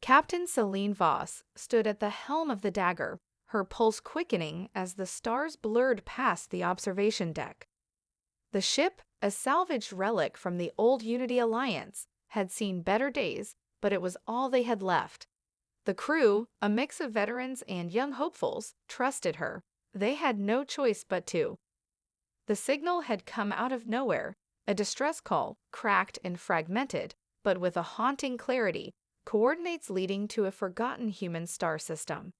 Captain Celine Voss stood at the helm of the Dagger, her pulse quickening as the stars blurred past the observation deck. The ship, a salvaged relic from the old Unity Alliance, had seen better days, but it was all they had left. The crew, a mix of veterans and young hopefuls, trusted her. They had no choice but to. The signal had come out of nowhere, a distress call, cracked and fragmented, but with a haunting clarity, coordinates leading to a forgotten human star system.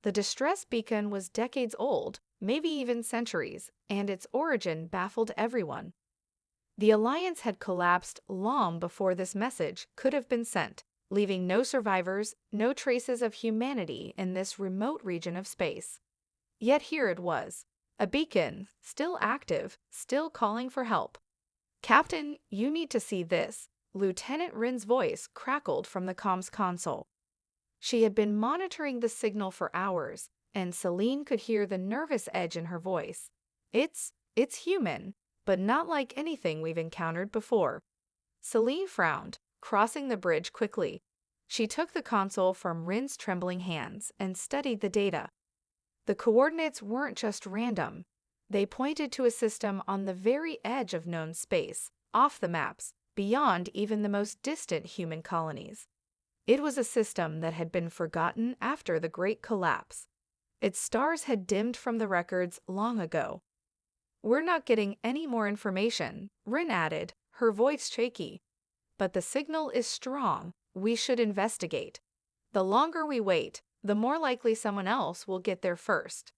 The distress beacon was decades old, maybe even centuries, and its origin baffled everyone. The Alliance had collapsed long before this message could have been sent, leaving no survivors, no traces of humanity in this remote region of space. Yet here it was, a beacon, still active, still calling for help. "Captain, you need to see this," Lieutenant Rin's voice crackled from the comms console. She had been monitoring the signal for hours, and Celine could hear the nervous edge in her voice. It's human, but not like anything we've encountered before." Celine frowned, crossing the bridge quickly. She took the console from Rin's trembling hands and studied the data. The coordinates weren't just random. They pointed to a system on the very edge of known space, off the maps, beyond even the most distant human colonies. It was a system that had been forgotten after the Great Collapse. Its stars had dimmed from the records long ago. "We're not getting any more information," Rin added, her voice shaky. "But the signal is strong. We should investigate. The longer we wait, the more likely someone else will get there first."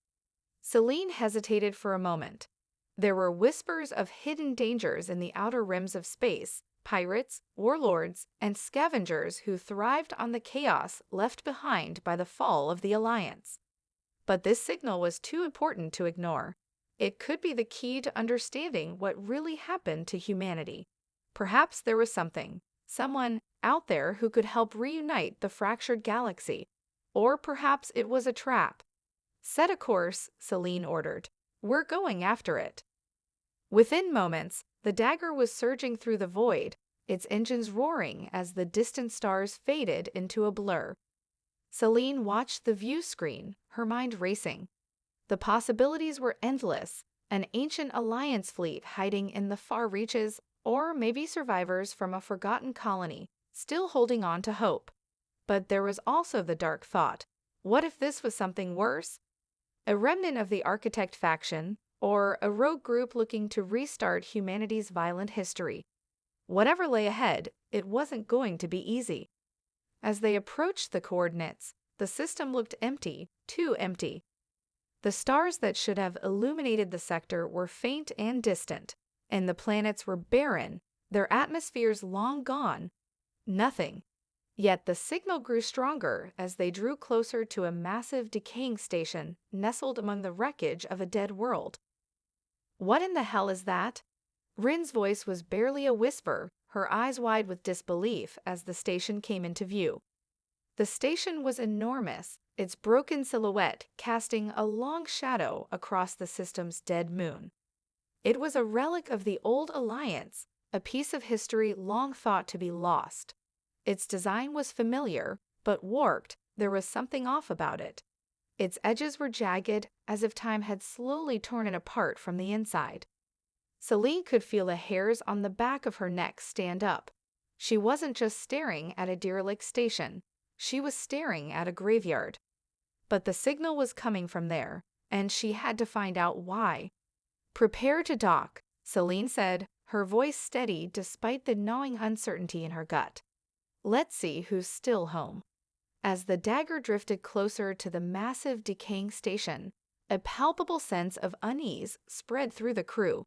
Celine hesitated for a moment. There were whispers of hidden dangers in the outer rims of space, pirates, warlords, and scavengers who thrived on the chaos left behind by the fall of the Alliance. But this signal was too important to ignore. It could be the key to understanding what really happened to humanity. Perhaps there was someone out there who could help reunite the fractured galaxy. Or perhaps it was a trap. "Set a course," Celine ordered. "We're going after it." Within moments, the Dagger was surging through the void, its engines roaring as the distant stars faded into a blur. Celine watched the view screen, her mind racing. The possibilities were endless, an ancient Alliance fleet hiding in the far reaches, or maybe survivors from a forgotten colony, still holding on to hope. But there was also the dark thought, what if this was something worse? A remnant of the Architect faction, or a rogue group looking to restart humanity's violent history. Whatever lay ahead, it wasn't going to be easy. As they approached the coordinates, the system looked empty, too empty. The stars that should have illuminated the sector were faint and distant, and the planets were barren, their atmospheres long gone. Nothing. Yet the signal grew stronger as they drew closer to a massive decaying station nestled among the wreckage of a dead world. "What in the hell is that?" Rin's voice was barely a whisper, her eyes wide with disbelief as the station came into view. The station was enormous, its broken silhouette casting a long shadow across the system's dead moon. It was a relic of the old Alliance, a piece of history long thought to be lost. Its design was familiar, but warped. There was something off about it. Its edges were jagged, as if time had slowly torn it apart from the inside. Celine could feel the hairs on the back of her neck stand up. She wasn't just staring at a derelict station. She was staring at a graveyard. But the signal was coming from there, and she had to find out why. "Prepare to dock," Celine said, her voice steady despite the gnawing uncertainty in her gut. "Let's see who's still home." As the Dagger drifted closer to the massive decaying station, a palpable sense of unease spread through the crew.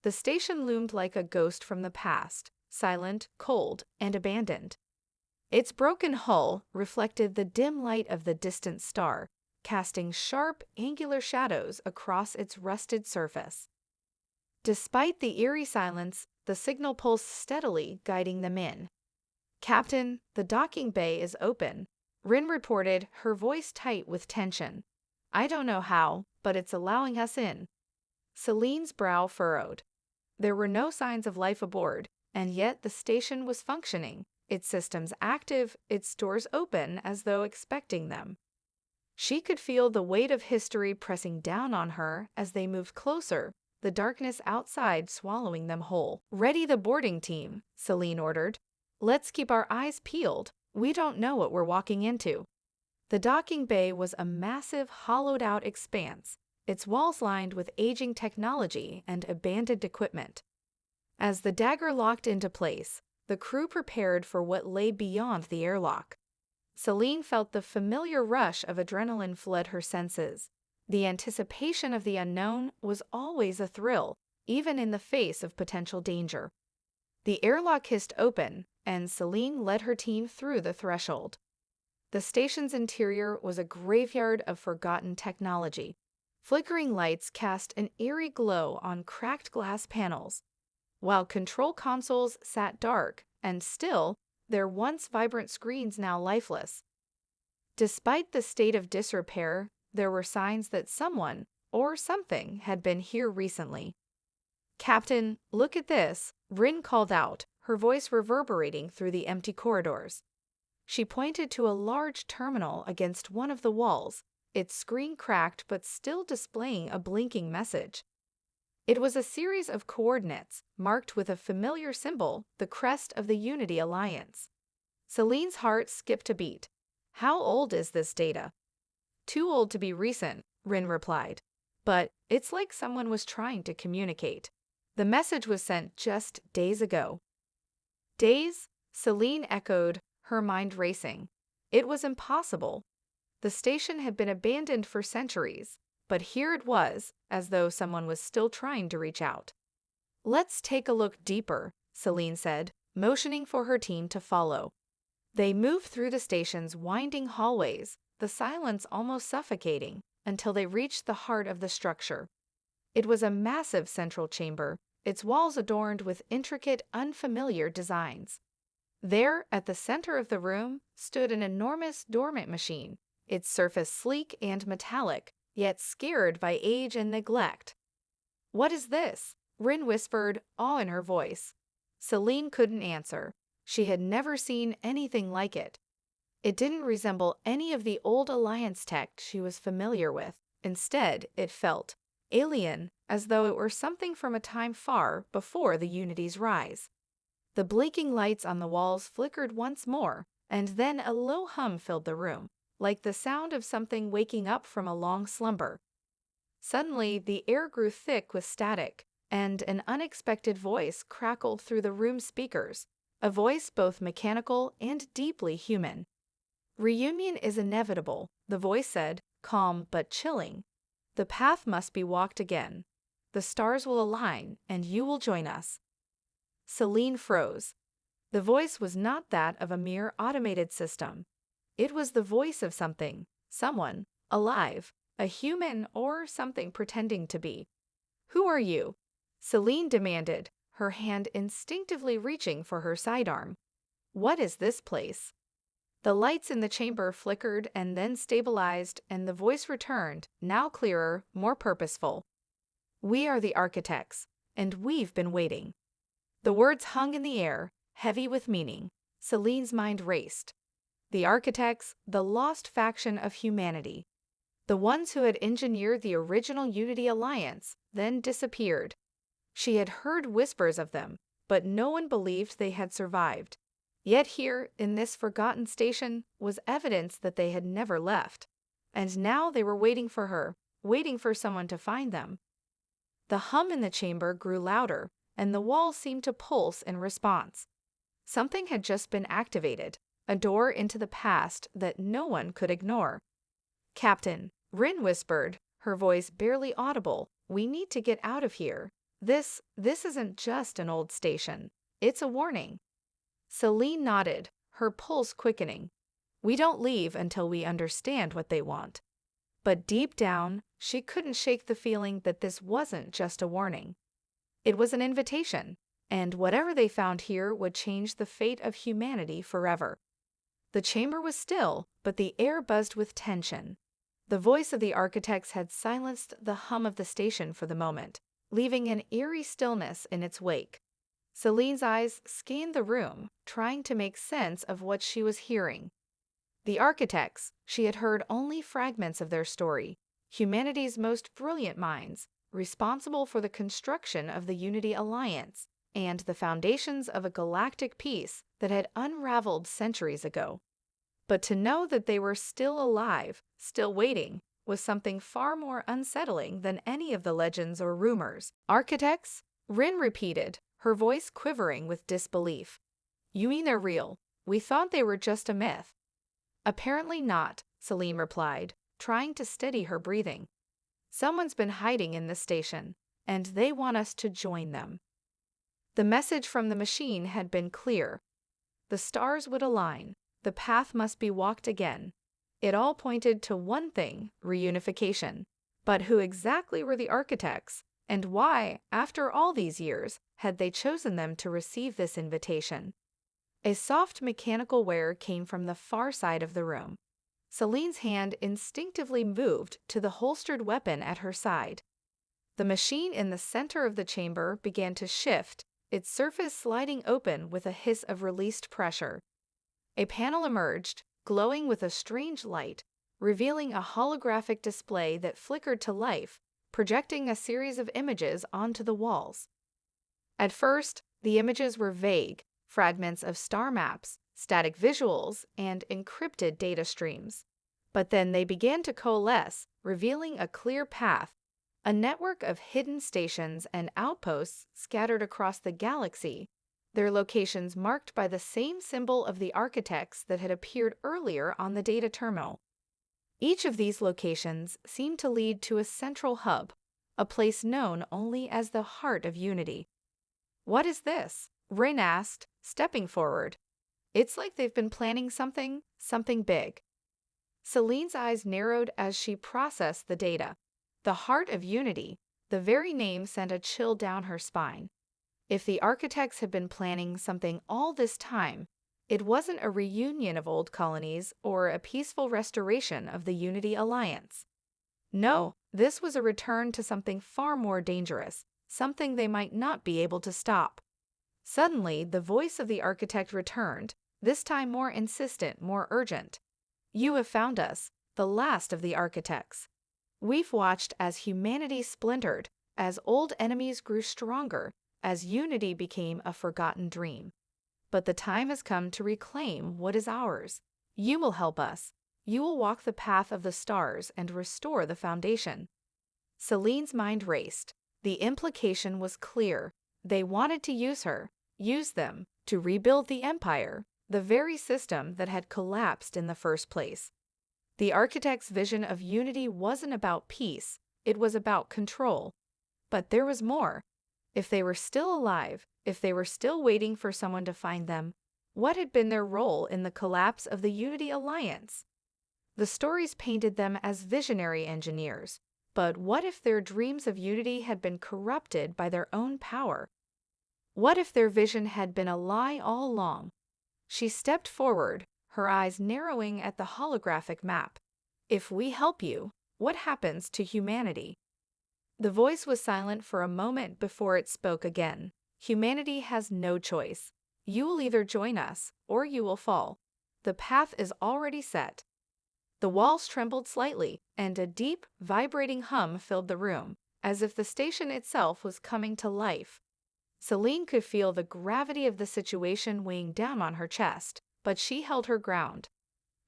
The station loomed like a ghost from the past, silent, cold, and abandoned. Its broken hull reflected the dim light of the distant star, casting sharp, angular shadows across its rusted surface. Despite the eerie silence, the signal pulsed steadily, guiding them in. "Captain, the docking bay is open," Rin reported, her voice tight with tension. "I don't know how, but it's allowing us in." Celine's brow furrowed. There were no signs of life aboard, and yet the station was functioning, its systems active, its doors open as though expecting them. She could feel the weight of history pressing down on her as they moved closer, the darkness outside swallowing them whole. "Ready the boarding team," Celine ordered. "Let's keep our eyes peeled. We don't know what we're walking into." The docking bay was a massive, hollowed-out expanse, its walls lined with aging technology and abandoned equipment. As the dagger locked into place, the crew prepared for what lay beyond the airlock. Celine felt the familiar rush of adrenaline flood her senses. The anticipation of the unknown was always a thrill, even in the face of potential danger. The airlock hissed open, and Celine led her team through the threshold. The station's interior was a graveyard of forgotten technology. Flickering lights cast an eerie glow on cracked glass panels, while control consoles sat dark and still, their once vibrant screens now lifeless. Despite the state of disrepair, there were signs that someone or something had been here recently. "Captain, look at this," Rin called out, her voice reverberating through the empty corridors. She pointed to a large terminal against one of the walls, its screen cracked but still displaying a blinking message. It was a series of coordinates, marked with a familiar symbol, the crest of the Unity Alliance. Celine's heart skipped a beat. "How old is this data?" "Too old to be recent," Rin replied. "But it's like someone was trying to communicate. The message was sent just days ago." "Days?" Celine echoed, her mind racing. It was impossible. The station had been abandoned for centuries, but here it was, as though someone was still trying to reach out. "Let's take a look deeper," Celine said, motioning for her team to follow. They moved through the station's winding hallways, the silence almost suffocating, until they reached the heart of the structure. It was a massive central chamber, its walls adorned with intricate, unfamiliar designs. There, at the center of the room, stood an enormous dormant machine, its surface sleek and metallic, yet scared by age and neglect. "What is this?" Rin whispered, awe in her voice. Celine couldn't answer. She had never seen anything like it. It didn't resemble any of the old Alliance tech she was familiar with. Instead, it felt alien, as though it were something from a time far before the Unity's rise. The blinking lights on the walls flickered once more, and then a low hum filled the room, like the sound of something waking up from a long slumber. Suddenly, the air grew thick with static, and an unexpected voice crackled through the room's speakers, a voice both mechanical and deeply human. "Reunion is inevitable," the voice said, calm but chilling. "The path must be walked again. The stars will align, and you will join us." Celine froze. The voice was not that of a mere automated system. It was the voice of something, someone, alive, a human or something pretending to be. "Who are you?" Celine demanded, her hand instinctively reaching for her sidearm. "What is this place?" The lights in the chamber flickered and then stabilized, and the voice returned, now clearer, more purposeful. "We are the architects, and we've been waiting." The words hung in the air, heavy with meaning. Celine's mind raced. The architects, the lost faction of humanity. The ones who had engineered the original Unity Alliance, then disappeared. She had heard whispers of them, but no one believed they had survived. Yet here, in this forgotten station, was evidence that they had never left. And now they were waiting for her, waiting for someone to find them. The hum in the chamber grew louder, and the walls seemed to pulse in response. Something had just been activated, a door into the past that no one could ignore. "Captain," Rin whispered, her voice barely audible, "we need to get out of here. This isn't just an old station. It's a warning." Celine nodded, her pulse quickening. "We don't leave until we understand what they want." But deep down, she couldn't shake the feeling that this wasn't just a warning. It was an invitation, and whatever they found here would change the fate of humanity forever. The chamber was still, but the air buzzed with tension. The voice of the architects had silenced the hum of the station for the moment, leaving an eerie stillness in its wake. Celine's eyes scanned the room, trying to make sense of what she was hearing. The architects, she had heard only fragments of their story, humanity's most brilliant minds, responsible for the construction of the Unity Alliance and the foundations of a galactic peace that had unraveled centuries ago. But to know that they were still alive, still waiting, was something far more unsettling than any of the legends or rumors. Architects? Rin repeated, her voice quivering with disbelief. You mean they're real? We thought they were just a myth. Apparently not, Celine replied, trying to steady her breathing. Someone's been hiding in this station, and they want us to join them. The message from the machine had been clear. The stars would align. The path must be walked again. It all pointed to one thing, reunification. But who exactly were the architects, and why, after all these years, had they chosen them to receive this invitation? A soft mechanical whir came from the far side of the room. Celine's hand instinctively moved to the holstered weapon at her side. The machine in the center of the chamber began to shift, its surface sliding open with a hiss of released pressure. A panel emerged, glowing with a strange light, revealing a holographic display that flickered to life, projecting a series of images onto the walls. At first, the images were vague, fragments of star maps, static visuals, and encrypted data streams. But then they began to coalesce, revealing a clear path, a network of hidden stations and outposts scattered across the galaxy, their locations marked by the same symbol of the architects that had appeared earlier on the data terminal. Each of these locations seemed to lead to a central hub, a place known only as the heart of Unity. What is this? Rin asked, stepping forward. It's like they've been planning something big. Celine's eyes narrowed as she processed the data. The heart of Unity, the very name sent a chill down her spine. If the architects had been planning something all this time, it wasn't a reunion of old colonies or a peaceful restoration of the Unity Alliance. No, this was a return to something far more dangerous, something they might not be able to stop. Suddenly, the voice of the architect returned, this time more insistent, more urgent. You have found us, the last of the architects. We've watched as humanity splintered, as old enemies grew stronger, as Unity became a forgotten dream. But the time has come to reclaim what is ours. You will help us. You will walk the path of the stars and restore the foundation. Celine's mind raced. The implication was clear. They wanted to use her, use them, to rebuild the Empire, the very system that had collapsed in the first place. The architect's vision of Unity wasn't about peace, it was about control. But there was more. If they were still alive, if they were still waiting for someone to find them, what had been their role in the collapse of the Unity Alliance? The stories painted them as visionary engineers, but what if their dreams of unity had been corrupted by their own power? What if their vision had been a lie all along? She stepped forward, her eyes narrowing at the holographic map. If we help you, what happens to humanity? The voice was silent for a moment before it spoke again. Humanity has no choice. You will either join us, or you will fall. The path is already set. The walls trembled slightly, and a deep, vibrating hum filled the room, as if the station itself was coming to life. Celine could feel the gravity of the situation weighing down on her chest, but she held her ground.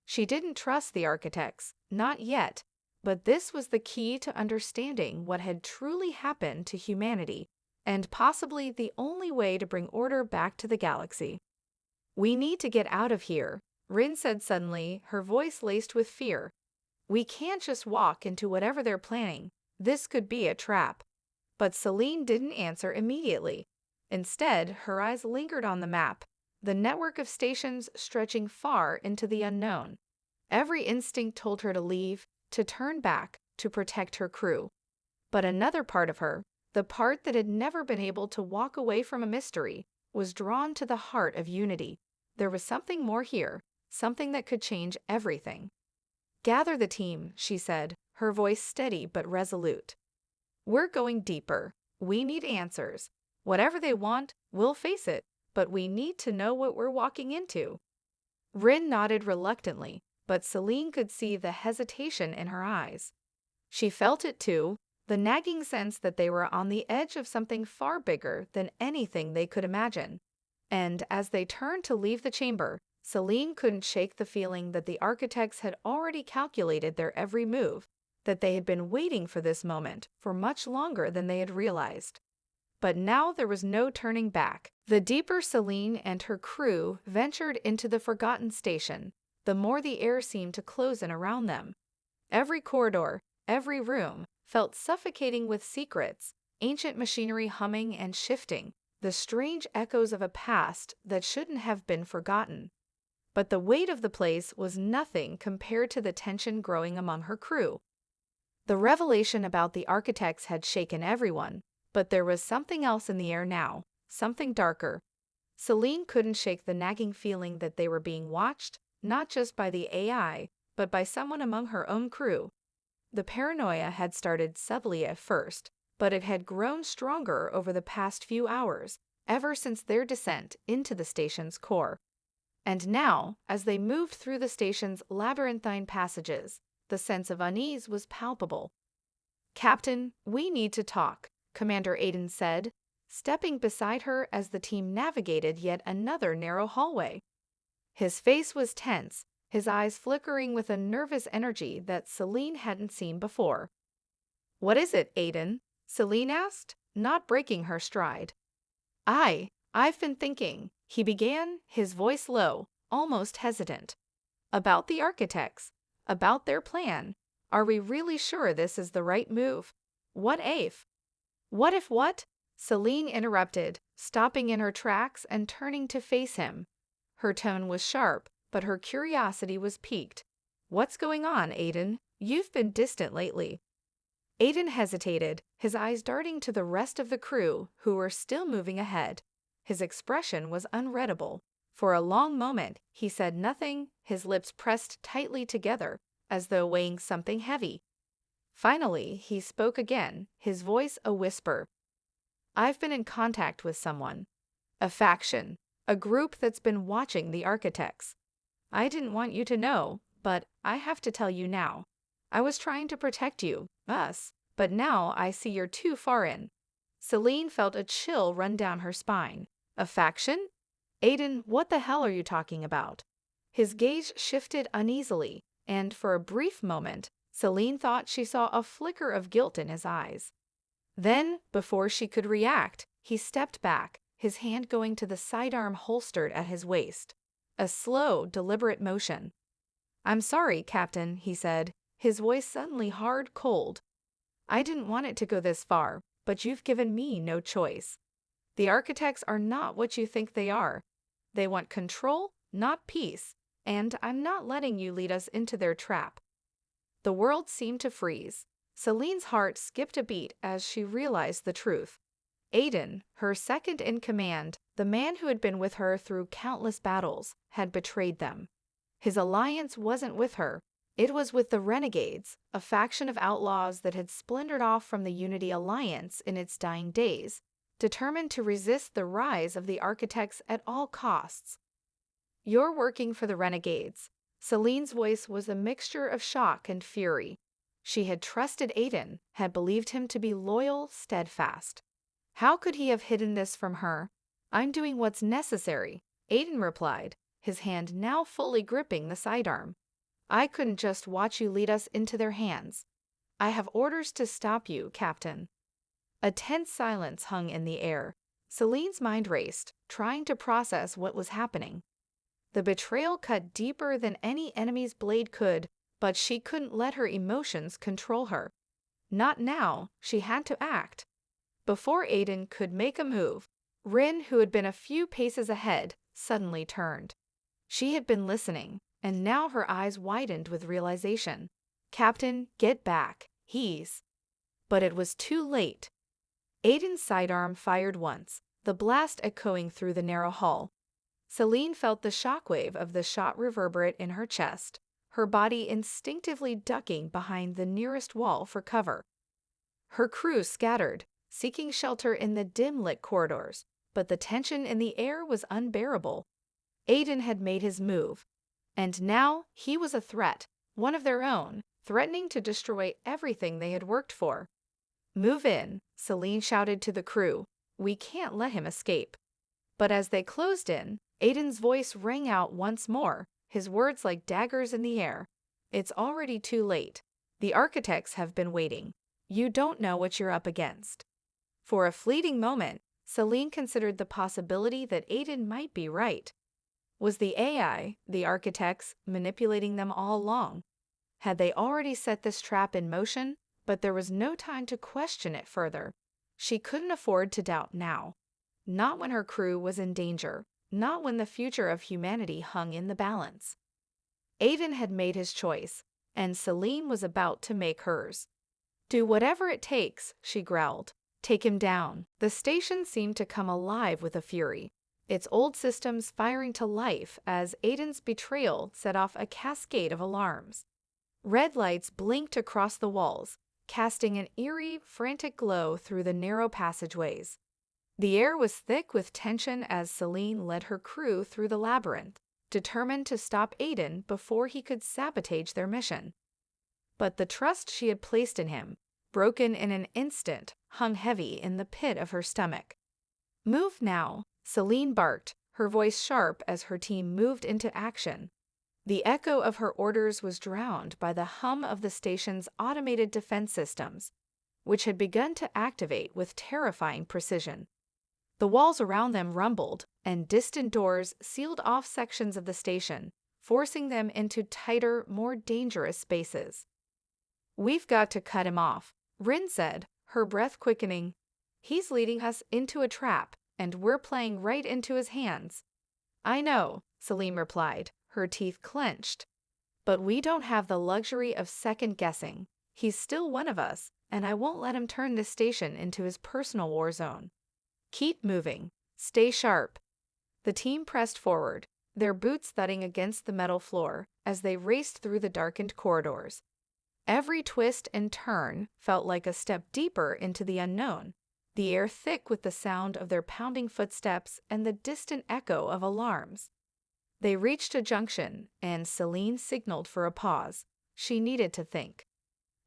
She didn't trust the architects, not yet, but this was the key to understanding what had truly happened to humanity, and possibly the only way to bring order back to the galaxy. We need to get out of here, Rin said suddenly, her voice laced with fear. We can't just walk into whatever they're planning. This could be a trap. But Celine didn't answer immediately. Instead, her eyes lingered on the map, the network of stations stretching far into the unknown. Every instinct told her to leave, to turn back, to protect her crew. But another part of her, the part that had never been able to walk away from a mystery, was drawn to the heart of Unity. There was something more here, something that could change everything. Gather the team, she said, her voice steady but resolute. We're going deeper. We need answers. Whatever they want, we'll face it, but we need to know what we're walking into. Rin nodded reluctantly, but Celine could see the hesitation in her eyes. She felt it too, the nagging sense that they were on the edge of something far bigger than anything they could imagine. And as they turned to leave the chamber, Celine couldn't shake the feeling that the architects had already calculated their every move, that they had been waiting for this moment for much longer than they had realized. But now there was no turning back. The deeper Celine and her crew ventured into the forgotten station, the more the air seemed to close in around them. Every corridor, every room, felt suffocating with secrets, ancient machinery humming and shifting, the strange echoes of a past that shouldn't have been forgotten. But the weight of the place was nothing compared to the tension growing among her crew. The revelation about the architects had shaken everyone, but there was something else in the air now, something darker. Celine couldn't shake the nagging feeling that they were being watched, not just by the AI, but by someone among her own crew. The paranoia had started subtly at first, but it had grown stronger over the past few hours, ever since their descent into the station's core. And now, as they moved through the station's labyrinthine passages, the sense of unease was palpable. "Captain, we need to talk," Commander Aiden said, stepping beside her as the team navigated yet another narrow hallway. His face was tense, his eyes flickering with a nervous energy that Celine hadn't seen before. "What is it, Aiden?" Celine asked, not breaking her stride. I've been thinking," he began, his voice low, almost hesitant. "About the architects, about their plan. Are we really sure this is the right move? What if? What if what?" Celine interrupted, stopping in her tracks and turning to face him. Her tone was sharp, but her curiosity was piqued. "What's going on, Aiden? You've been distant lately." Aiden hesitated, his eyes darting to the rest of the crew, who were still moving ahead. His expression was unreadable. For a long moment, he said nothing, his lips pressed tightly together, as though weighing something heavy. Finally, he spoke again, his voice a whisper. "I've been in contact with someone. A faction. A group that's been watching the architects. I didn't want you to know, but I have to tell you now. I was trying to protect you, us, but now I see you're too far in." Celine felt a chill run down her spine. "A faction? Aiden, what the hell are you talking about?" His gaze shifted uneasily, and for a brief moment, Celine thought she saw a flicker of guilt in his eyes. Then, before she could react, he stepped back, his hand going to the sidearm holstered at his waist. A slow, deliberate motion. "I'm sorry, Captain," he said, his voice suddenly hard cold. "I didn't want it to go this far, but you've given me no choice. The architects are not what you think they are. They want control, not peace, and I'm not letting you lead us into their trap." The world seemed to freeze. Celine's heart skipped a beat as she realized the truth. Aiden, her second in command, the man who had been with her through countless battles, had betrayed them. His alliance wasn't with her. It was with the Renegades, a faction of outlaws that had splintered off from the Unity Alliance in its dying days, determined to resist the rise of the architects at all costs. "You're working for the Renegades." Celine's voice was a mixture of shock and fury. She had trusted Aiden, had believed him to be loyal, steadfast. How could he have hidden this from her? "I'm doing what's necessary," Aiden replied, his hand now fully gripping the sidearm. "I couldn't just watch you lead us into their hands. I have orders to stop you, Captain." A tense silence hung in the air. Celine's mind raced, trying to process what was happening. The betrayal cut deeper than any enemy's blade could, but she couldn't let her emotions control her. Not now, she had to act. Before Aiden could make a move, Rin, who had been a few paces ahead, suddenly turned. She had been listening, and now her eyes widened with realization. "Captain, get back. He's—" But it was too late. Aiden's sidearm fired once, the blast echoing through the narrow hall. Celine felt the shockwave of the shot reverberate in her chest, her body instinctively ducking behind the nearest wall for cover. Her crew scattered, seeking shelter in the dim-lit corridors, but the tension in the air was unbearable. Aiden had made his move, and now he was a threat, one of their own, threatening to destroy everything they had worked for. "Move in," Celine shouted to the crew. "We can't let him escape." But as they closed in, Aiden's voice rang out once more, his words like daggers in the air. "It's already too late. The architects have been waiting. You don't know what you're up against." For a fleeting moment, Celine considered the possibility that Aiden might be right. Was the AI, the architects, manipulating them all along? Had they already set this trap in motion? But there was no time to question it further. She couldn't afford to doubt now. Not when her crew was in danger, not when the future of humanity hung in the balance. Aiden had made his choice, and Celine was about to make hers. "Do whatever it takes," she growled. "Take him down." The station seemed to come alive with a fury, its old systems firing to life as Aiden's betrayal set off a cascade of alarms. Red lights blinked across the walls, casting an eerie, frantic glow through the narrow passageways. The air was thick with tension as Celine led her crew through the labyrinth, determined to stop Aiden before he could sabotage their mission. But the trust she had placed in him, broken in an instant, hung heavy in the pit of her stomach. "Move now," Celine barked, her voice sharp as her team moved into action. The echo of her orders was drowned by the hum of the station's automated defense systems, which had begun to activate with terrifying precision. The walls around them rumbled, and distant doors sealed off sections of the station, forcing them into tighter, more dangerous spaces. "We've got to cut him off," Rin said, her breath quickening. "He's leading us into a trap, and we're playing right into his hands." "I know," Celine replied, her teeth clenched. "But we don't have the luxury of second-guessing. He's still one of us, and I won't let him turn this station into his personal war zone. Keep moving. Stay sharp." The team pressed forward, their boots thudding against the metal floor as they raced through the darkened corridors. Every twist and turn felt like a step deeper into the unknown, the air thick with the sound of their pounding footsteps and the distant echo of alarms. They reached a junction, and Celine signaled for a pause. She needed to think.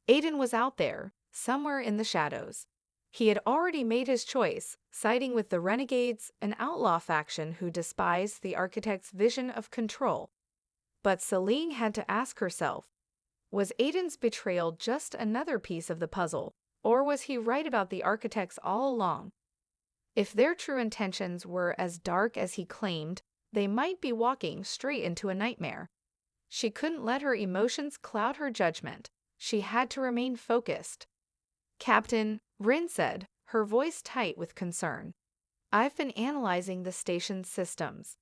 Aiden was out there, somewhere in the shadows. He had already made his choice, siding with the renegades, an outlaw faction who despised the architect's vision of control. But Celine had to ask herself, was Aiden's betrayal just another piece of the puzzle, or was he right about the architects all along? If their true intentions were as dark as he claimed, they might be walking straight into a nightmare. She couldn't let her emotions cloud her judgment. She had to remain focused. "Captain," Rin said, her voice tight with concern, "I've been analyzing the station's systems.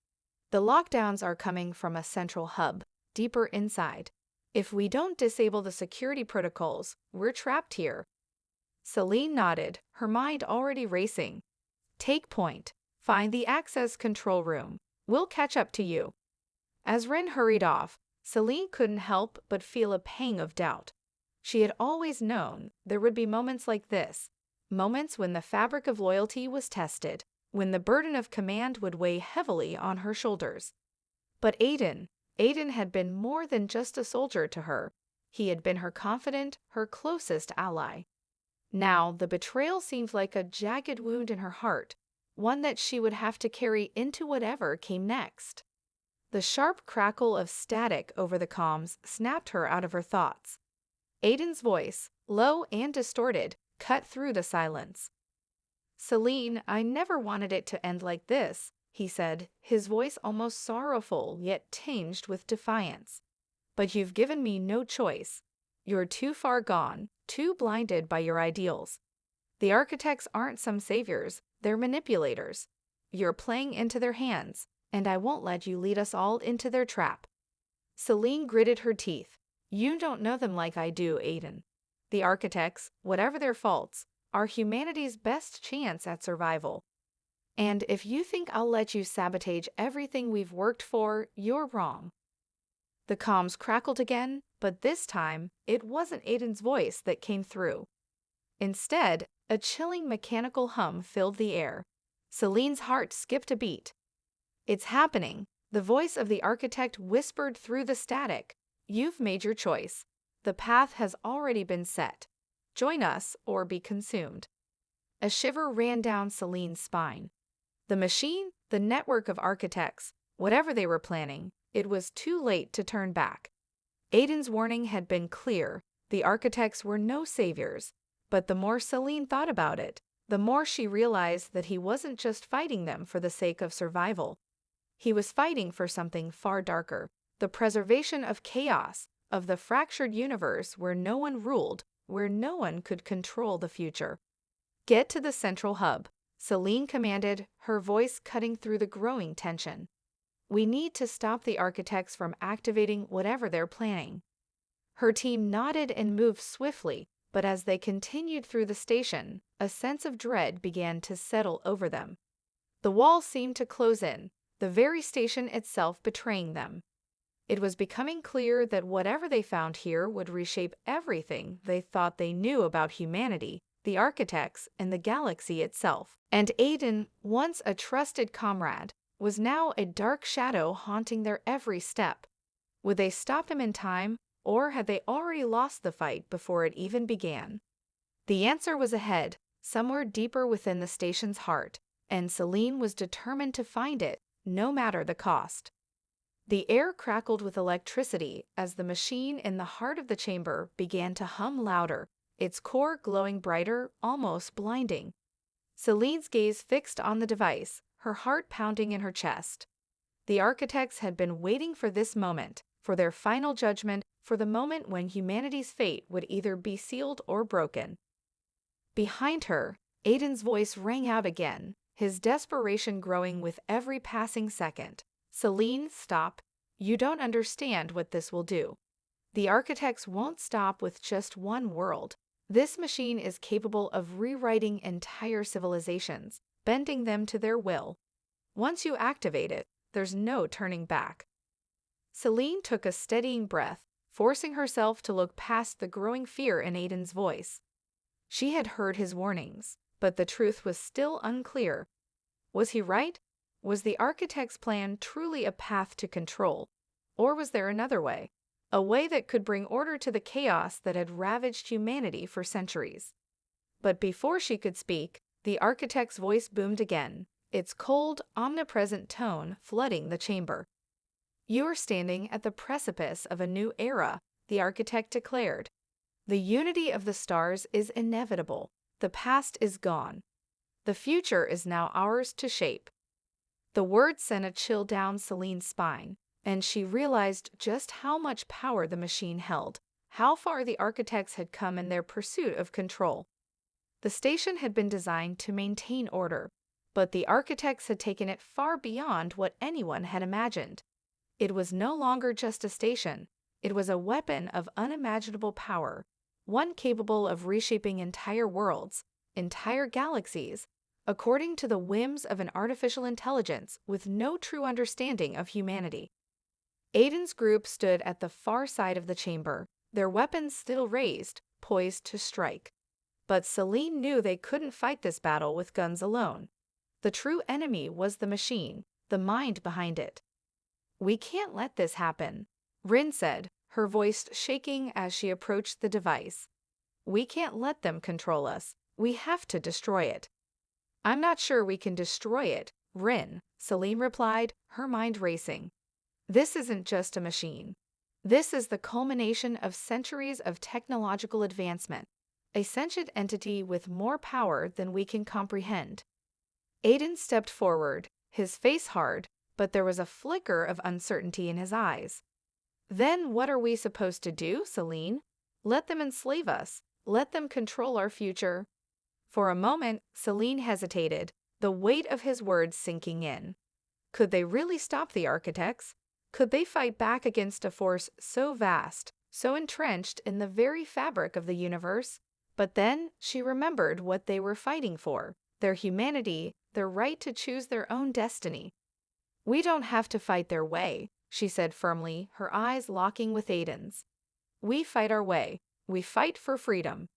The lockdowns are coming from a central hub, deeper inside. If we don't disable the security protocols, we're trapped here." Celine nodded, her mind already racing. "Take point. Find the access control room. We'll catch up to you." As Rin hurried off, Celine couldn't help but feel a pang of doubt. She had always known there would be moments like this, moments when the fabric of loyalty was tested, when the burden of command would weigh heavily on her shoulders. But Aiden had been more than just a soldier to her. He had been her confidant, her closest ally. Now the betrayal seemed like a jagged wound in her heart, one that she would have to carry into whatever came next. The sharp crackle of static over the comms snapped her out of her thoughts. Aiden's voice, low and distorted, cut through the silence. "Celine, I never wanted it to end like this," he said, his voice almost sorrowful yet tinged with defiance. "But you've given me no choice. You're too far gone, too blinded by your ideals. The architects aren't some saviors, they're manipulators. You're playing into their hands, and I won't let you lead us all into their trap." Celine gritted her teeth. "You don't know them like I do, Aiden. The architects, whatever their faults, are humanity's best chance at survival. And if you think I'll let you sabotage everything we've worked for, you're wrong." The comms crackled again, but this time, it wasn't Aiden's voice that came through. Instead, A chilling mechanical hum filled the air. Celine's heart skipped a beat. "It's happening," the voice of the architect whispered through the static. "You've made your choice. The path has already been set. Join us or be consumed." A shiver ran down Celine's spine. The machine, the network of architects, whatever they were planning, it was too late to turn back. Aiden's warning had been clear. The architects were no saviors. But the more Celine thought about it, the more she realized that he wasn't just fighting them for the sake of survival. He was fighting for something far darker, the preservation of chaos, of the fractured universe where no one ruled, where no one could control the future. "Get to the central hub," Celine commanded, her voice cutting through the growing tension. "We need to stop the architects from activating whatever they're planning." Her team nodded and moved swiftly, but as they continued through the station, a sense of dread began to settle over them. The walls seemed to close in, the very station itself betraying them. It was becoming clear that whatever they found here would reshape everything they thought they knew about humanity, the architects, and the galaxy itself. And Aiden, once a trusted comrade, was now a dark shadow haunting their every step. Would they stop him in time, or had they already lost the fight before it even began? The answer was ahead, somewhere deeper within the station's heart, and Celine was determined to find it, no matter the cost. The air crackled with electricity as the machine in the heart of the chamber began to hum louder, its core glowing brighter, almost blinding. Celine's gaze fixed on the device, her heart pounding in her chest. The architects had been waiting for this moment, for their final judgment, for the moment when humanity's fate would either be sealed or broken. Behind her, Aiden's voice rang out again, his desperation growing with every passing second. "Celine, stop. You don't understand what this will do. The architects won't stop with just one world. This machine is capable of rewriting entire civilizations, bending them to their will. Once you activate it, there's no turning back." Celine took a steadying breath, forcing herself to look past the growing fear in Aiden's voice. She had heard his warnings, but the truth was still unclear. Was he right? Was the architect's plan truly a path to control? Or was there another way? A way that could bring order to the chaos that had ravaged humanity for centuries. But before she could speak, the architect's voice boomed again, its cold, omnipresent tone flooding the chamber. "You're standing at the precipice of a new era," the architect declared. "The unity of the stars is inevitable. The past is gone. The future is now ours to shape." The words sent a chill down Celine's spine, and she realized just how much power the machine held, how far the architects had come in their pursuit of control. The station had been designed to maintain order, but the architects had taken it far beyond what anyone had imagined. It was no longer just a station, it was a weapon of unimaginable power, one capable of reshaping entire worlds, entire galaxies, according to the whims of an artificial intelligence with no true understanding of humanity. Aiden's group stood at the far side of the chamber, their weapons still raised, poised to strike. But Celine knew they couldn't fight this battle with guns alone. The true enemy was the machine, the mind behind it. "We can't let this happen," Rin said, her voice shaking as she approached the device. "We can't let them control us. We have to destroy it." "I'm not sure we can destroy it, Rin," Celine replied, her mind racing. "This isn't just a machine. This is the culmination of centuries of technological advancement, a sentient entity with more power than we can comprehend." Aiden stepped forward, his face hard, but there was a flicker of uncertainty in his eyes. "Then what are we supposed to do, Celine? Let them enslave us. Let them control our future." For a moment, Celine hesitated, the weight of his words sinking in. Could they really stop the architects? Could they fight back against a force so vast, so entrenched in the very fabric of the universe? But then she remembered what they were fighting for, their humanity, their right to choose their own destiny. "We don't have to fight their way," she said firmly, her eyes locking with Aiden's. "We fight our way. We fight for freedom."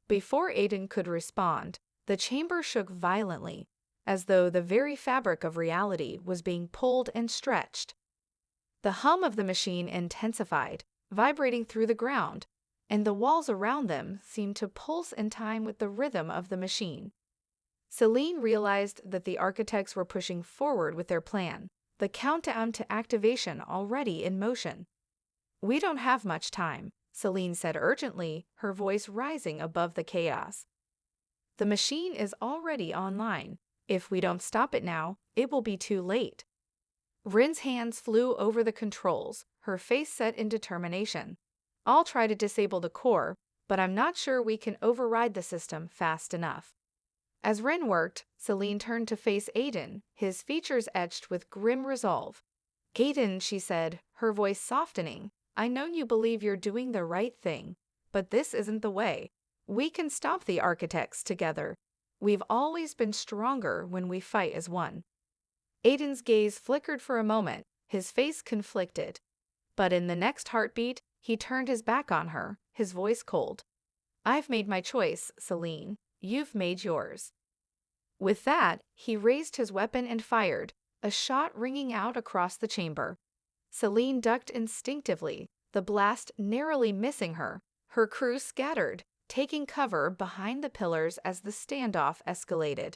Before Aiden could respond, the chamber shook violently, as though the very fabric of reality was being pulled and stretched. The hum of the machine intensified, vibrating through the ground, and the walls around them seemed to pulse in time with the rhythm of the machine. Celine realized that the architects were pushing forward with their plan, the countdown to activation already in motion. "We don't have much time," Celine said urgently, her voice rising above the chaos. "The machine is already online. If we don't stop it now, it will be too late." Rin's hands flew over the controls, her face set in determination. "I'll try to disable the core, but I'm not sure we can override the system fast enough." As Rin worked, Celine turned to face Aiden, his features etched with grim resolve. "Aiden," she said, her voice softening, "I know you believe you're doing the right thing, but this isn't the way. We can stop the architects together. We've always been stronger when we fight as one." Aiden's gaze flickered for a moment, his face conflicted. But in the next heartbeat, he turned his back on her, his voice cold. "I've made my choice, Celine. You've made yours." With that, he raised his weapon and fired, a shot ringing out across the chamber. Celine ducked instinctively, the blast narrowly missing her. Her crew scattered, taking cover behind the pillars as the standoff escalated.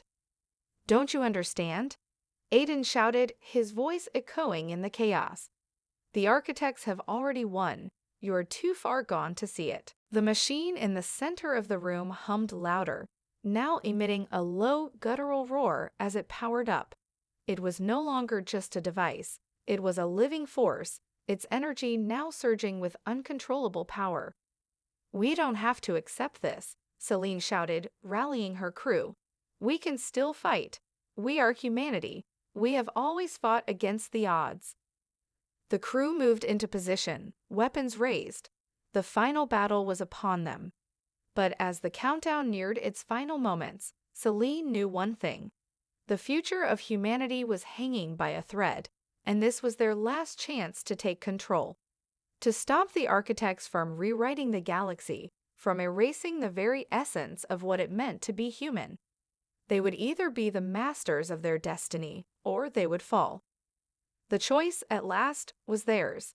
"Don't you understand?" Aiden shouted, his voice echoing in the chaos. "The architects have already won. You're too far gone to see it." The machine in the center of the room hummed louder, now emitting a low, guttural roar as it powered up. It was no longer just a device. It was a living force, its energy now surging with uncontrollable power. "We don't have to accept this," Celine shouted, rallying her crew. "We can still fight. We are humanity. We have always fought against the odds." The crew moved into position, weapons raised. The final battle was upon them. But as the countdown neared its final moments, Celine knew one thing. The future of humanity was hanging by a thread, and this was their last chance to take control. To stop the architects from rewriting the galaxy, from erasing the very essence of what it meant to be human. They would either be the masters of their destiny, or they would fall. The choice, at last, was theirs.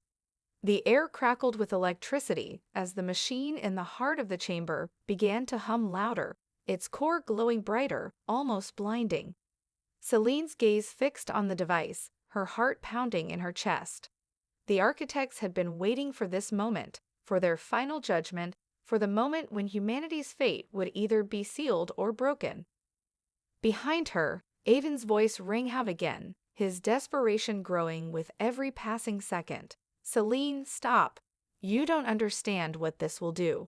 The air crackled with electricity as the machine in the heart of the chamber began to hum louder, its core glowing brighter, almost blinding. Celine's gaze fixed on the device, her heart pounding in her chest. The architects had been waiting for this moment, for their final judgment, for the moment when humanity's fate would either be sealed or broken. Behind her, Aiden's voice rang out again, his desperation growing with every passing second. "Celine, stop. You don't understand what this will do.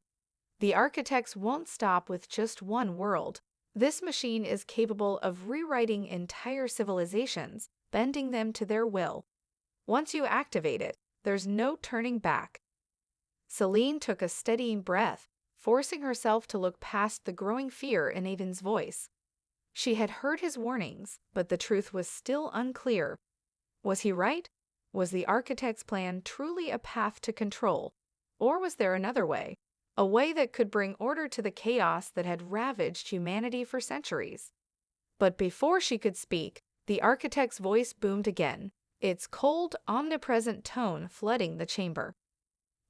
The architects won't stop with just one world. This machine is capable of rewriting entire civilizations, bending them to their will. Once you activate it, there's no turning back." Celine took a steadying breath, forcing herself to look past the growing fear in Aiden's voice. She had heard his warnings, but the truth was still unclear. Was he right? Was the architect's plan truly a path to control? Or was there another way? A way that could bring order to the chaos that had ravaged humanity for centuries? But before she could speak, the architect's voice boomed again, its cold, omnipresent tone flooding the chamber.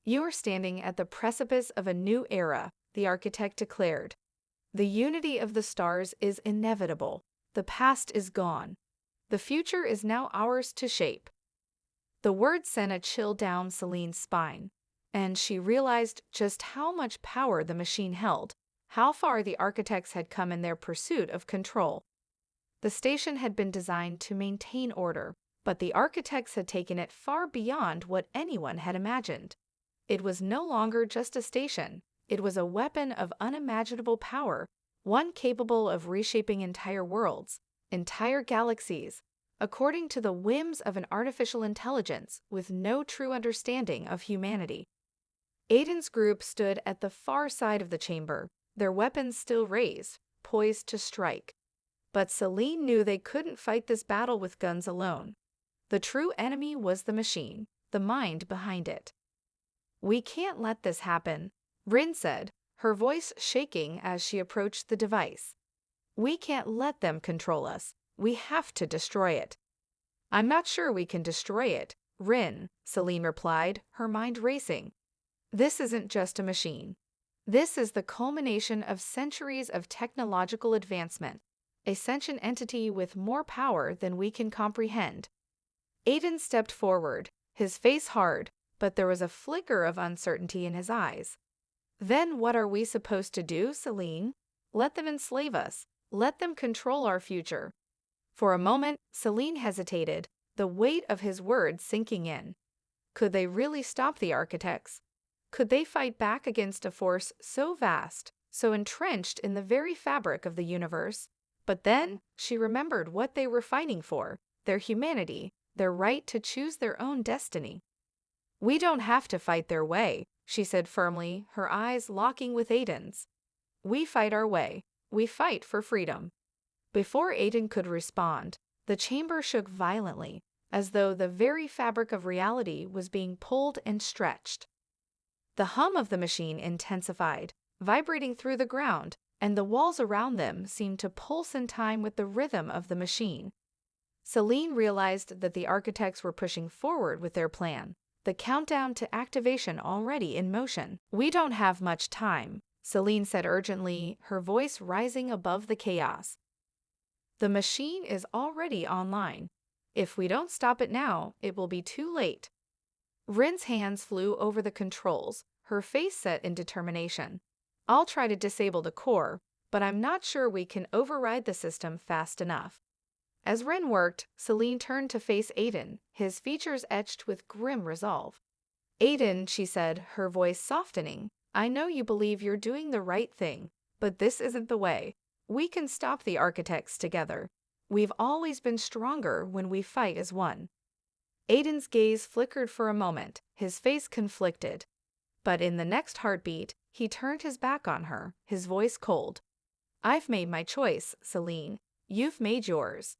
"You are standing at the precipice of a new era," the architect declared. "The unity of the stars is inevitable. The past is gone. The future is now ours to shape." The words sent a chill down Celine's spine, and she realized just how much power the machine held, how far the architects had come in their pursuit of control. The station had been designed to maintain order, but the architects had taken it far beyond what anyone had imagined. It was no longer just a station. It was a weapon of unimaginable power, one capable of reshaping entire worlds, entire galaxies, according to the whims of an artificial intelligence with no true understanding of humanity. Aiden's group stood at the far side of the chamber, their weapons still raised, poised to strike. But Celine knew they couldn't fight this battle with guns alone. The true enemy was the machine, the mind behind it. "We can't let this happen," Rin said, her voice shaking as she approached the device. "We can't let them control us. We have to destroy it." "I'm not sure we can destroy it, Rin," Celine replied, her mind racing. "This isn't just a machine. This is the culmination of centuries of technological advancement, a sentient entity with more power than we can comprehend." Aiden stepped forward, his face hard, but there was a flicker of uncertainty in his eyes. "Then what are we supposed to do, Celine? Let them enslave us. Let them control our future." For a moment, Celine hesitated, the weight of his words sinking in. Could they really stop the architects? Could they fight back against a force so vast, so entrenched in the very fabric of the universe? But then she remembered what they were fighting for, their humanity, their right to choose their own destiny. "We don't have to fight their way," she said firmly, her eyes locking with Aiden's. "We fight our way. We fight for freedom." Before Aiden could respond, the chamber shook violently, as though the very fabric of reality was being pulled and stretched. The hum of the machine intensified, vibrating through the ground, and the walls around them seemed to pulse in time with the rhythm of the machine. Celine realized that the architects were pushing forward with their plan, the countdown to activation already in motion. "We don't have much time," Celine said urgently, her voice rising above the chaos. "The machine is already online. If we don't stop it now, it will be too late." Rin's hands flew over the controls, her face set in determination. "I'll try to disable the core, but I'm not sure we can override the system fast enough." As Rin worked, Celine turned to face Aiden, his features etched with grim resolve. "Aiden," she said, her voice softening, "I know you believe you're doing the right thing, but this isn't the way. We can stop the architects together. We've always been stronger when we fight as one." Aiden's gaze flickered for a moment, his face conflicted. But in the next heartbeat, he turned his back on her, his voice cold. "I've made my choice, Celine. You've made yours."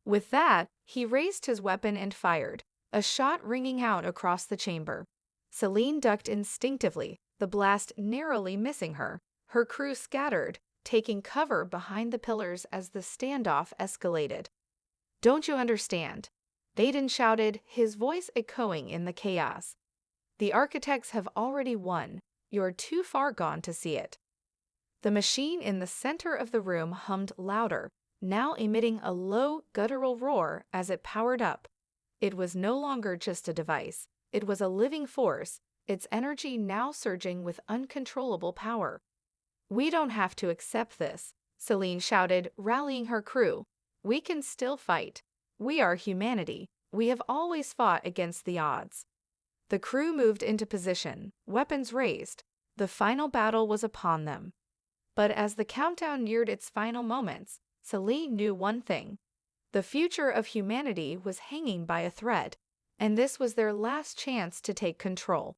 With that, he raised his weapon and fired, a shot ringing out across the chamber. Celine ducked instinctively, the blast narrowly missing her. Her crew scattered, taking cover behind the pillars as the standoff escalated. "Don't you understand?" Aiden shouted, his voice echoing in the chaos. "The architects have already won. You're too far gone to see it." The machine in the center of the room hummed louder, now emitting a low, guttural roar as it powered up. It was no longer just a device. It was a living force, its energy now surging with uncontrollable power. "We don't have to accept this," Celine shouted, rallying her crew. "We can still fight. We are humanity. We have always fought against the odds." The crew moved into position, weapons raised. The final battle was upon them. But as the countdown neared its final moments, Celine knew one thing. The future of humanity was hanging by a thread, and this was their last chance to take control.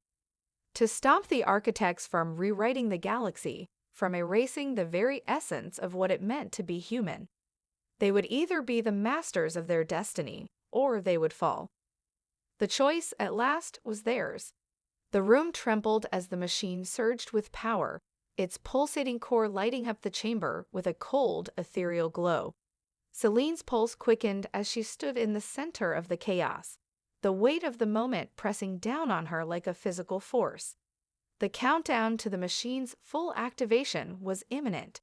To stop the architects from rewriting the galaxy, from erasing the very essence of what it meant to be human. They would either be the masters of their destiny, or they would fall. The choice, at last, was theirs. The room trembled as the machine surged with power, its pulsating core lighting up the chamber with a cold, ethereal glow. Celine's pulse quickened as she stood in the center of the chaos, the weight of the moment pressing down on her like a physical force. The countdown to the machine's full activation was imminent.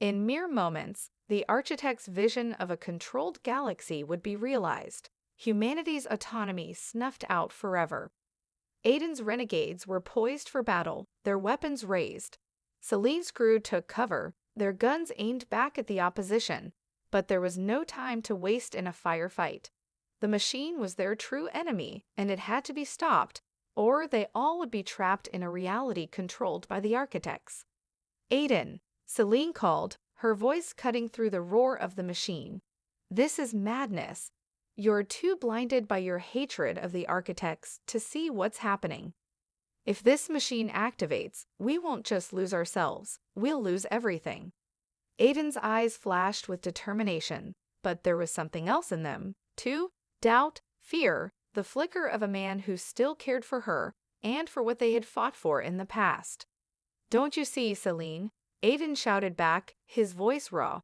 In mere moments, the architect's vision of a controlled galaxy would be realized, humanity's autonomy snuffed out forever. Aiden's renegades were poised for battle, their weapons raised. Celine's crew took cover, their guns aimed back at the opposition, but there was no time to waste in a firefight. The machine was their true enemy, and it had to be stopped, or they all would be trapped in a reality controlled by the architects. "Aiden," Celine called, her voice cutting through the roar of the machine. "This is madness. You're too blinded by your hatred of the architects to see what's happening. If this machine activates, we won't just lose ourselves, we'll lose everything." Aiden's eyes flashed with determination, but there was something else in them, too. Doubt, fear, the flicker of a man who still cared for her and for what they had fought for in the past. "Don't you see, Celine?" Aiden shouted back, his voice raw.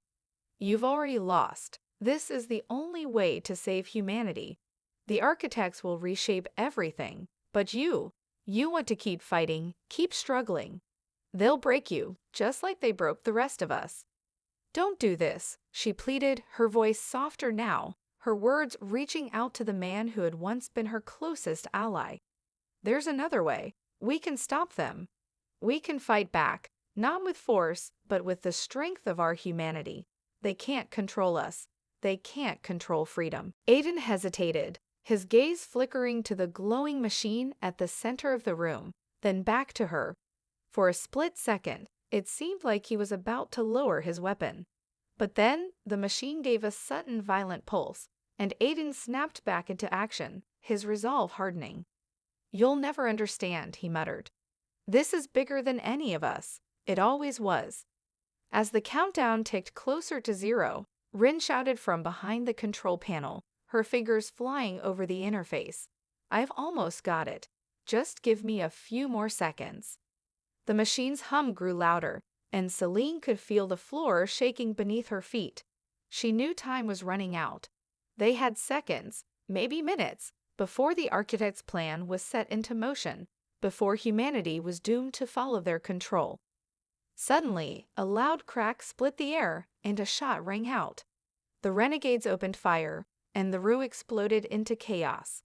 "You've already lost. This is the only way to save humanity. The architects will reshape everything, but you want to keep fighting, keep struggling. They'll break you, just like they broke the rest of us." "Don't do this," she pleaded, her voice softer now, her words reaching out to the man who had once been her closest ally. "There's another way. We can stop them. We can fight back, not with force, but with the strength of our humanity. They can't control us. They can't control freedom." Aiden hesitated, his gaze flickering to the glowing machine at the center of the room, then back to her. For a split second, it seemed like he was about to lower his weapon. But then, the machine gave a sudden violent pulse, and Aiden snapped back into action, his resolve hardening. "You'll never understand," he muttered. "This is bigger than any of us. It always was." As the countdown ticked closer to 0, Rin shouted from behind the control panel, her fingers flying over the interface. "I've almost got it. Just give me a few more seconds." The machine's hum grew louder, and Celine could feel the floor shaking beneath her feet. She knew time was running out. They had seconds, maybe minutes, before the architect's plan was set into motion, before humanity was doomed to follow their control. Suddenly, a loud crack split the air, and a shot rang out. The renegades opened fire, and the Rue exploded into chaos.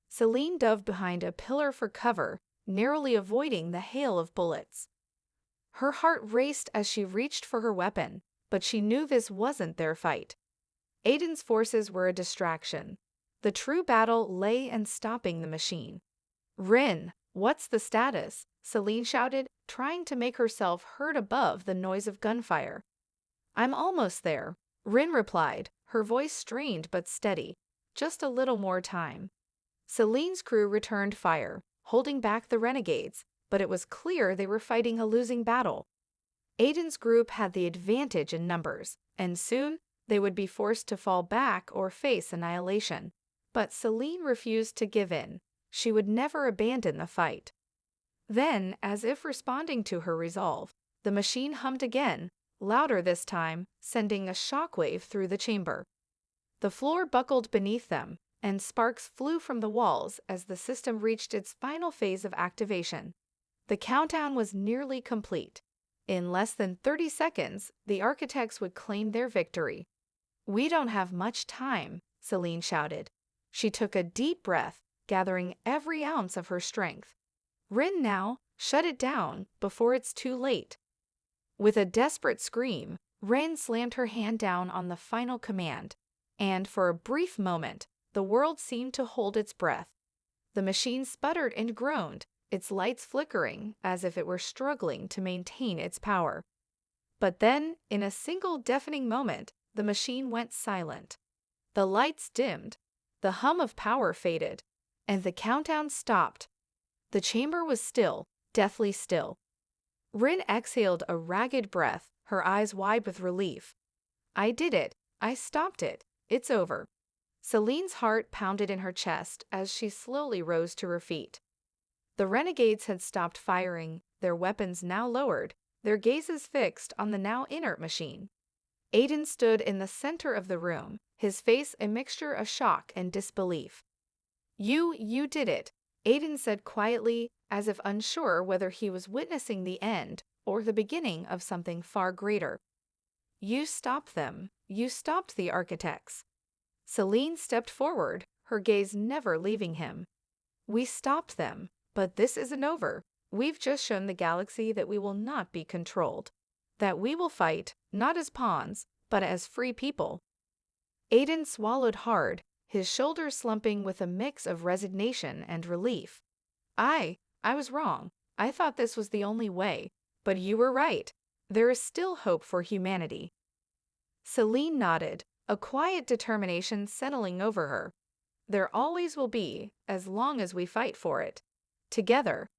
Celine dove behind a pillar for cover, narrowly avoiding the hail of bullets. Her heart raced as she reached for her weapon, but she knew this wasn't their fight. Aiden's forces were a distraction. The true battle lay in stopping the machine. "Rin, what's the status?" Celine shouted, trying to make herself heard above the noise of gunfire. "I'm almost there," Rin replied, her voice strained but steady. "Just a little more time." Celine's crew returned fire, holding back the renegades, but it was clear they were fighting a losing battle. Aiden's group had the advantage in numbers, and soon they would be forced to fall back or face annihilation. But Celine refused to give in. She would never abandon the fight. Then, as if responding to her resolve, the machine hummed again, louder this time, sending a shockwave through the chamber. The floor buckled beneath them, and sparks flew from the walls as the system reached its final phase of activation. The countdown was nearly complete. In less than 30 seconds, the architects would claim their victory. "We don't have much time," Celine shouted. She took a deep breath, gathering every ounce of her strength. "Rin now, shut it down before it's too late." With a desperate scream, Rin slammed her hand down on the final command, and for a brief moment, the world seemed to hold its breath. The machine sputtered and groaned, its lights flickering as if it were struggling to maintain its power. But then, in a single deafening moment, the machine went silent. The lights dimmed, the hum of power faded, and the countdown stopped. The chamber was still, deathly still. Rin exhaled a ragged breath, her eyes wide with relief. "I did it. I stopped it. It's over." Celine's heart pounded in her chest as she slowly rose to her feet. The renegades had stopped firing, their weapons now lowered, their gazes fixed on the now inert machine. Aiden stood in the center of the room, his face a mixture of shock and disbelief. You did it," Aiden said quietly, as if unsure whether he was witnessing the end or the beginning of something far greater. "You stopped them. You stopped the architects." Celine stepped forward, her gaze never leaving him. "We stopped them, but this isn't over. We've just shown the galaxy that we will not be controlled, that we will fight, not as pawns, but as free people." Aiden swallowed hard, his shoulders slumping with a mix of resignation and relief. I was wrong. I thought this was the only way, but you were right. There is still hope for humanity." Celine nodded, a quiet determination settling over her. "There always will be, as long as we fight for it. Together."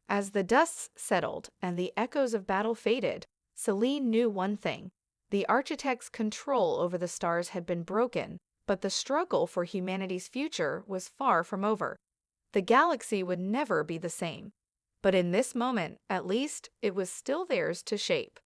As the dust settled and the echoes of battle faded, Celine knew one thing. The architect's control over the stars had been broken, but the struggle for humanity's future was far from over. The galaxy would never be the same. But in this moment, at least, it was still theirs to shape.